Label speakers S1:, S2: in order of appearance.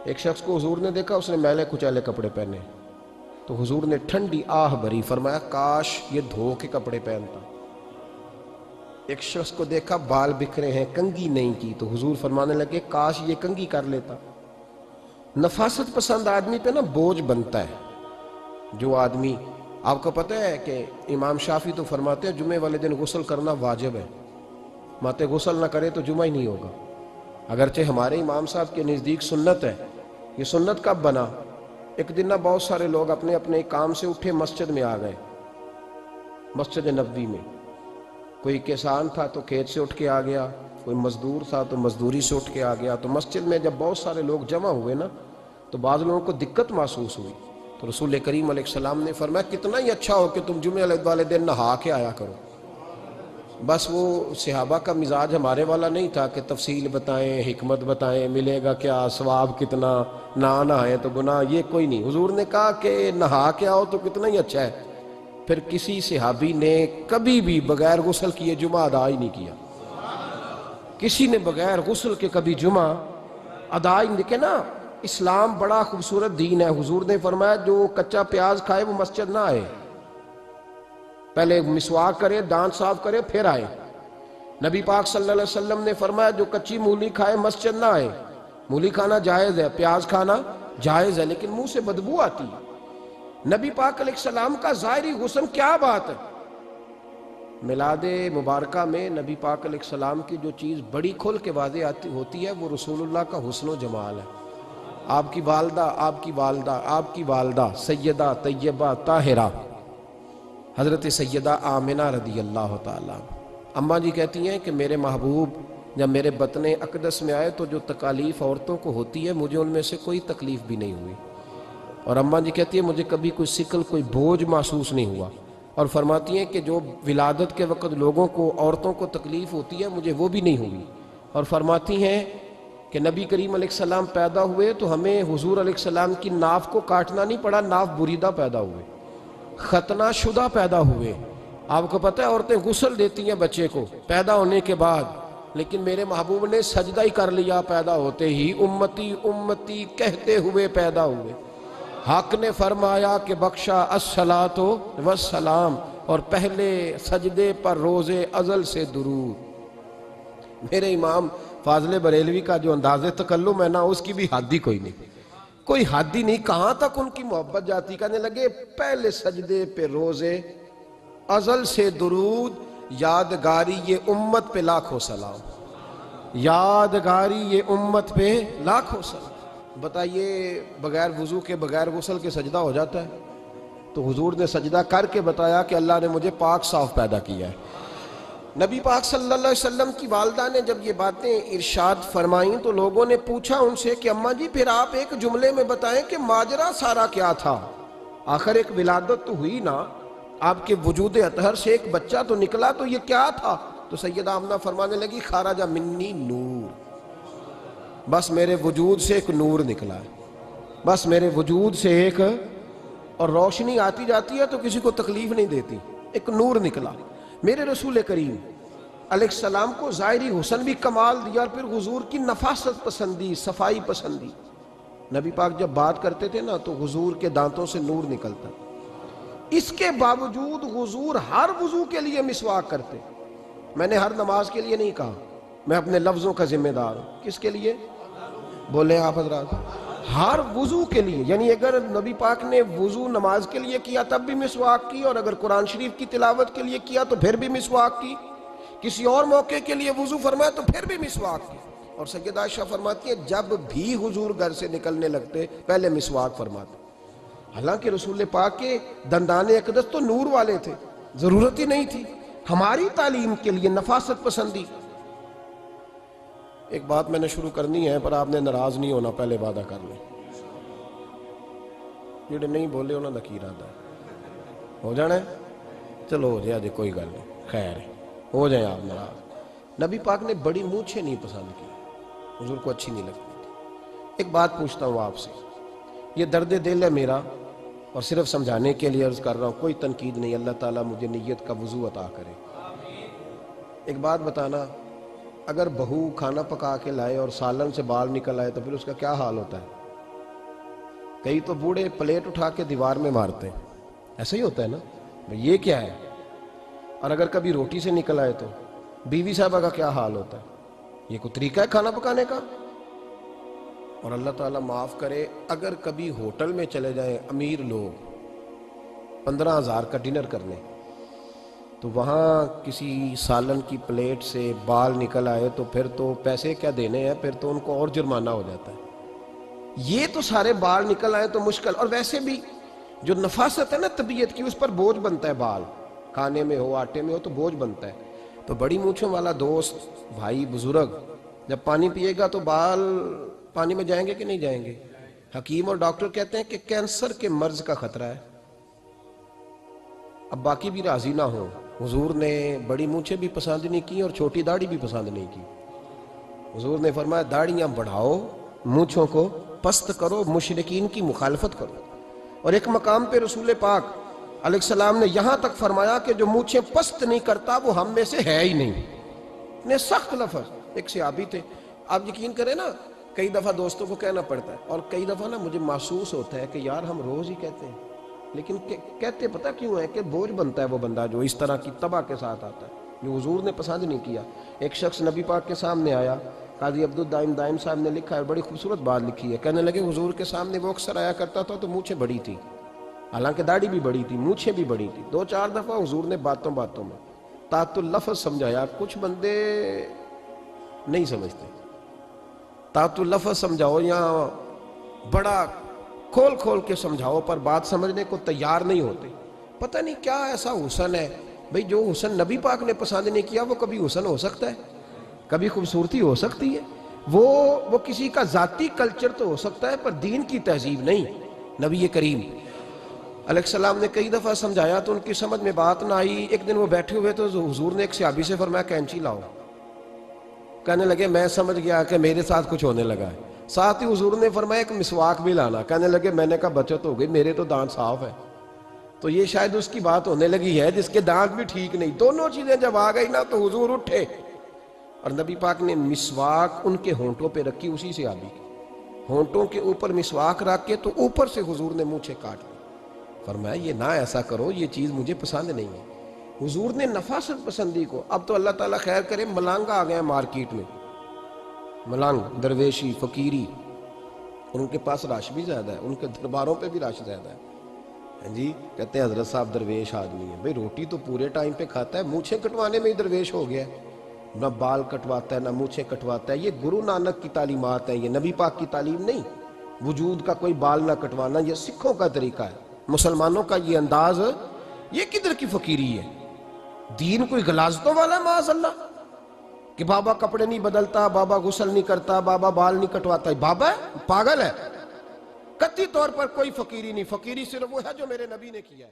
S1: ایک شخص کو حضور نے دیکھا، اس نے میلے کچیلے کپڑے پہنے، تو حضور نے ٹھنڈی آہ بھری، فرمایا کاش یہ دھو کے کپڑے پہنتا۔ ایک شخص کو دیکھا بال بکھرے ہیں، کنگھی نہیں کی، تو حضور فرمانے لگے کاش یہ کنگھی کر لیتا۔ نفاست پسند آدمی پہ نا بوجھ بنتا ہے۔ جو آدمی، آپ کو پتہ ہے کہ امام شافعی تو فرماتے ہیں جمعے والے دن غسل کرنا واجب ہے، ماتے غسل نہ کرے تو جمعہ ہی نہیں ہوگا۔ اگرچہ ہمارے امام صاحب کے نزدیک سنت ہے۔ یہ سنت کب بنا؟ ایک دن نہ بہت سارے لوگ اپنے اپنے کام سے اٹھے، مسجد میں آ گئے، مسجد نبوی میں۔ کوئی کسان تھا تو کھیت سے اٹھ کے آ گیا، کوئی مزدور تھا تو مزدوری سے اٹھ کے آ گیا۔ تو مسجد میں جب بہت سارے لوگ جمع ہوئے نا، تو بعض لوگوں کو دقت محسوس ہوئی، تو رسول کریم علیہ السلام نے فرمایا کتنا ہی اچھا ہو کہ تم جمعے والے دن نہا کے آیا کرو۔ بس وہ صحابہ کا مزاج ہمارے والا نہیں تھا کہ تفصیل بتائیں، حکمت بتائیں، ملے گا کیا، ثواب کتنا، نہ نہائیں تو گناہ، یہ کوئی نہیں۔ حضور نے کہا کہ نہا کے آؤ تو کتنا ہی اچھا ہے۔ پھر کسی صحابی نے کبھی بھی بغیر غسل کیے جمعہ ادا ہی نہیں کیا۔ کسی نے بغیر غسل کے کبھی جمعہ ادا ہی نہیں کیا نا۔ اسلام بڑا خوبصورت دین ہے۔ حضور نے فرمایا جو کچا پیاز کھائے وہ مسجد نہ آئے، پہلے مسواک کرے، دانت صاف کرے، پھر آئے۔ نبی پاک صلی اللہ علیہ وسلم نے فرمایا جو کچی مولی کھائے مسجد نہ آئے۔ مولی کھانا جائز ہے، پیاز کھانا جائز ہے، لیکن منہ سے بدبو آتی ہے۔ نبی پاک علیہ السلام کا ظاہری حسن کیا بات ہے۔ میلاد مبارکہ میں نبی پاک علیہ السلام کی جو چیز بڑی کھل کے واضح ہوتی ہے وہ رسول اللہ کا حسن و جمال ہے۔ آپ کی والدہ سیدہ طیبہ طاہرہ حضرت سیدہ آمنہ رضی اللہ تعالیٰ، اماں جی کہتی ہیں کہ میرے محبوب جب میرے بطن اقدس میں آئے تو جو تکالیف عورتوں کو ہوتی ہے مجھے ان میں سے کوئی تکلیف بھی نہیں ہوئی، اور اماں جی کہتی ہیں مجھے کبھی کوئی ثقل، کوئی بوجھ محسوس نہیں ہوا، اور فرماتی ہیں کہ جو ولادت کے وقت لوگوں کو، عورتوں کو تکلیف ہوتی ہے مجھے وہ بھی نہیں ہوئی، اور فرماتی ہیں کہ نبی کریم علیہ السلام پیدا ہوئے تو ہمیں حضور علیہ السلام کی ناف کو کاٹنا نہیں پڑا، ناف بریدہ پیدا ہوئے، ختنہ شدہ پیدا ہوئے۔ آپ کو پتہ ہے عورتیں غسل دیتی ہیں بچے کو پیدا ہونے کے بعد، لیکن میرے محبوب نے سجدہ ہی کر لیا پیدا ہوتے ہی، امتی امتی کہتے ہوئے پیدا ہوئے۔ حق نے فرمایا کہ بخشا الصلاۃ والسلام، اور پہلے سجدے پر روز ازل سے درود۔ میرے امام فاضل بریلوی کا جو انداز تکلم ہے نا، اس کی بھی حد ہی کوئی نہیں، کوئی حد ہی نہیں، کہاں تک ان کی محبت جاتی۔ کہنے لگے پہلے سجدے پہ روز ازل سے درود، یادگاری یہ امت پہ لاکھوں سلام، یادگاری یہ امت پہ لاکھوں سلام۔ بتائیے بغیر وضو کے، بغیر غسل کے سجدہ ہو جاتا ہے؟ تو حضور نے سجدہ کر کے بتایا کہ اللہ نے مجھے پاک صاف پیدا کیا ہے۔ نبی پاک صلی اللہ علیہ وسلم کی والدہ نے جب یہ باتیں ارشاد فرمائیں تو لوگوں نے پوچھا ان سے کہ اماں جی پھر آپ ایک جملے میں بتائیں کہ ماجرا سارا کیا تھا، آخر ایک ولادت تو ہوئی نا، آپ کے وجود اطہر سے ایک بچہ تو نکلا، تو یہ کیا تھا؟ تو سیدہ آمنہ فرمانے لگی خارج منی نور، بس میرے وجود سے ایک نور نکلا ہے، بس میرے وجود سے ایک، اور روشنی آتی جاتی ہے تو کسی کو تکلیف نہیں دیتی، ایک نور نکلا۔ میرے رسول کریم علیہ السلام کو ظاہری حسن بھی کمال دیا، اور پھر حضور کی نفاست پسندی، صفائی پسندی۔ نبی پاک جب بات کرتے تھے نا تو حضور کے دانتوں سے نور نکلتا، اس کے باوجود حضور ہر وضو کے لیے مسواک کرتے۔ میں نے ہر نماز کے لیے نہیں کہا، میں اپنے لفظوں کا ذمہ دار ہوں۔ کس کے لیے بولیں آپ حضرات؟ ہر وضو کے لیے، یعنی اگر نبی پاک نے وضو نماز کے لیے کیا تب بھی مسواک کی، اور اگر قرآن شریف کی تلاوت کے لیے کیا تو پھر بھی مسواک کی، کسی اور موقع کے لیے وضو فرمایا تو پھر بھی مسواک کی۔ اور سیدہ عائشہ فرماتی ہے جب بھی حضور گھر سے نکلنے لگتے پہلے مسواک فرماتے، حالانکہ رسول پاک کے دندان اقدس تو نور والے تھے، ضرورت ہی نہیں تھی۔ ہماری تعلیم کے لیے نفاست پسندی۔ ایک بات میں نے شروع کرنی ہے پر آپ نے ناراض نہیں ہونا، پہلے وعدہ کر لیں، جڑے نہیں بولے انہوں نے کی ارادہ ہو جانا ہے، چلو ہو جائے، کوئی گل نہیں، خیر ہے، ہو جائیں آپ ناراض۔ نبی پاک نے بڑی مونچھیں نہیں پسند کی، حضور کو اچھی نہیں لگتی تھی۔ ایک بات پوچھتا ہوں آپ سے، یہ درد دل ہے میرا اور صرف سمجھانے کے لیے عرض کر رہا ہوں، کوئی تنقید نہیں، اللہ تعالیٰ مجھے نیت کا وضو عطا کرے۔ ایک بات بتانا، اگر بہو کھانا پکا کے لائے اور سالن سے بال نکل آئے تو پھر اس کا کیا حال ہوتا ہے؟ کئی تو بوڑھے پلیٹ اٹھا کے دیوار میں مارتے ہیں، ایسا ہی ہوتا ہے نا، یہ کیا ہے؟ اور اگر کبھی روٹی سے نکل آئے تو بیوی صاحبہ کا کیا حال ہوتا ہے؟ یہ کوئی طریقہ ہے کھانا پکانے کا؟ اور اللہ تعالیٰ معاف کرے، اگر کبھی ہوٹل میں چلے جائیں امیر لوگ 15,000 کا ڈنر کرنے، تو وہاں کسی سالن کی پلیٹ سے بال نکل آئے تو پھر تو پیسے کیا دینے ہیں، پھر تو ان کو اور جرمانہ ہو جاتا ہے۔ یہ تو سارے بال نکل آئے تو مشکل، اور ویسے بھی جو نفاست ہے نا طبیعت کی، اس پر بوجھ بنتا ہے، بال کھانے میں ہو آٹے میں ہو تو بوجھ بنتا ہے۔ تو بڑی مونچھوں والا دوست بھائی بزرگ جب پانی پیے گا تو بال پانی میں جائیں گے کہ نہیں جائیں گے؟ حکیم اور ڈاکٹر کہتے ہیں کہ کینسر کے مرض کا خطرہ ہے۔ اب باقی بھی راضی نہ ہوں، حضور نے بڑی مونچھیں بھی پسند نہیں کی اور چھوٹی داڑھی بھی پسند نہیں کی۔ حضور نے فرمایا داڑھیاں بڑھاؤ، مونچھوں کو پست کرو، مشرکین کی مخالفت کرو۔ اور ایک مقام پہ رسول پاک علیہ السلام نے یہاں تک فرمایا کہ جو مونچھیں پست نہیں کرتا وہ ہم میں سے ہے ہی نہیں۔ اتنے سخت لفظ۔ ایک صحابی تھے، آپ یقین کریں نا، کئی دفعہ دوستوں کو کہنا پڑتا ہے، اور کئی دفعہ نا مجھے محسوس ہوتا ہے کہ یار ہم روز ہی کہتے ہیں، لیکن کہتے پتہ کیوں ہے؟ کہ بوجھ بنتا ہے وہ بندہ جو اس طرح کی تباہ کے ساتھ آتا ہے، جو حضور نے پسند نہیں کیا۔ ایک شخص نبی پاک کے سامنے آیا، قاضی عبدالدائم دائم صاحب نے لکھا ہے، بڑی خوبصورت بات لکھی ہے، کہنے لگے حضور کے سامنے وہ اکثر آیا کرتا تھا تو مونچھیں بڑی تھی، حالانکہ داڑھی بھی بڑی تھی، مونچھیں بھی بڑی تھی۔ 2-4 دفعہ حضور نے باتوں میں تات اللفظ سمجھایا۔ کچھ بندے نہیں سمجھتے، تات اللفظ سمجھاؤ یا بڑا کھول کے سمجھاؤ پر بات سمجھنے کو تیار نہیں ہوتے۔ پتہ نہیں کیا ایسا حسن ہے بھئی، جو حسن نبی پاک نے پسند نہیں کیا وہ کبھی حسن ہو سکتا ہے؟ کبھی خوبصورتی ہو سکتی ہے؟ وہ کسی کا ذاتی کلچر تو ہو سکتا ہے پر دین کی تہذیب نہیں۔ نبی کریم علیہ السلام نے کئی دفعہ سمجھایا تو ان کی سمجھ میں بات نہ آئی۔ ایک دن وہ بیٹھے ہوئے تو حضور نے ایک صحابی سے فرمایا کینچی لاؤ۔ کہنے لگے میں سمجھ گیا کہ میرے ساتھ کچھ ہونے لگا ہے۔ ساتھ ہی حضور نے فرمایا ایک مسواک بھی لانا۔ کہنے لگے میں نے کہا بچت ہو گئی، میرے تو دانت صاف ہے۔ تو یہ شاید اس کی بات ہونے لگی ہے جس کے دانت بھی ٹھیک نہیں۔ دونوں چیزیں جب آ گئی نا تو حضور اٹھے اور نبی پاک نے مسواک ان کے ہونٹوں پہ رکھی، اسی سے آبی ہونٹوں کے اوپر مسواک رکھ کے تو اوپر سے حضور نے مونچھیں کاٹ لی۔ فرمایا یہ نہ ایسا کرو، یہ چیز مجھے پسند نہیں ہے۔ حضور نے نفاست پسندی کو۔ اب تو اللہ تعالیٰ خیر کرے، ملانگ آ گئے مارکیٹ میں، ملانگ، درویشی، فقیری، اور ان کے پاس رش بھی زیادہ ہے، ان کے درباروں پہ بھی رش زیادہ ہے۔ جی کہتے ہیں حضرت صاحب درویش آدمی ہے۔ بھئی روٹی تو پورے ٹائم پہ کھاتا ہے، مونچھیں کٹوانے میں ہی درویش ہو گیا ہے، نہ بال کٹواتا ہے نہ مونچھیں کٹواتا ہے۔ یہ گرو نانک کی تعلیمات ہیں، یہ نبی پاک کی تعلیم نہیں۔ وجود کا کوئی بال نہ کٹوانا یہ سکھوں کا طریقہ ہے، مسلمانوں کا یہ انداز، یہ کدھر کی فقیری ہے؟ دین کوئی غلاظتوں والا ہے معاذ اللہ، کہ بابا کپڑے نہیں بدلتا، بابا غسل نہیں کرتا، بابا بال نہیں کٹواتا۔ بابا ہے؟ پاگل ہے؟ قطعی طور پر کوئی فقیری نہیں، فقیری صرف وہ ہے جو میرے نبی نے کیا ہے۔